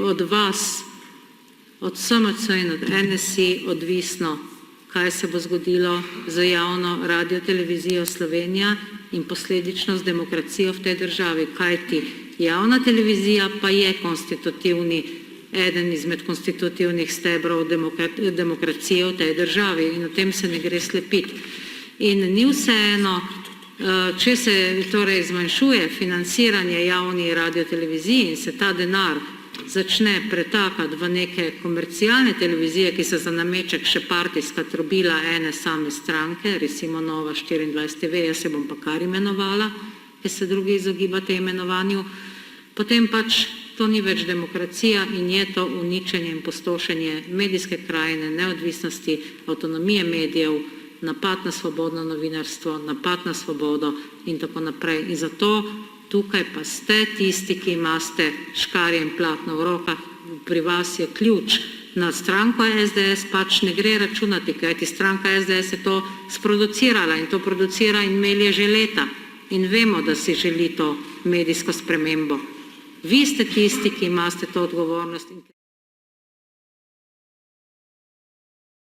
od vas, od SMC in od NSI odvisno, kaj se bo zgodilo z javno radiotelevizijo Slovenija in posledično z demokracijo v tej državi, kajti javna televizija pa je eden izmed konstitutivnih stebrov demokracije v tej državi in o tem se ne gre slepiti. In ni vseeno, če se torej zmanjšuje financiranje javni radioteleviziji in se ta denar začne pretakati v neke komercialne televizije, ki so za nameček še partijska trobila ene same stranke, recimo Nova 24 TV, jaz se bom pa kar imenovala, ker se drugi izogibate imenovanju, potem pač to ni več demokracija in je to uničenje in pustošenje medijske krajine, neodvisnosti, avtonomije medijev, napad na svobodno novinarstvo, napad na svobodo in tako naprej. In zato tukaj pa ste tisti, ki imate škarje in platno v rokah, pri vas je ključ. Na stranko SDS pač ne gre računati, kajti stranka SDS je to sproducirala in to producira in melje že leta. In vemo, da si želi to medijsko spremembo. Vi ste tisti, ki imate to odgovornost.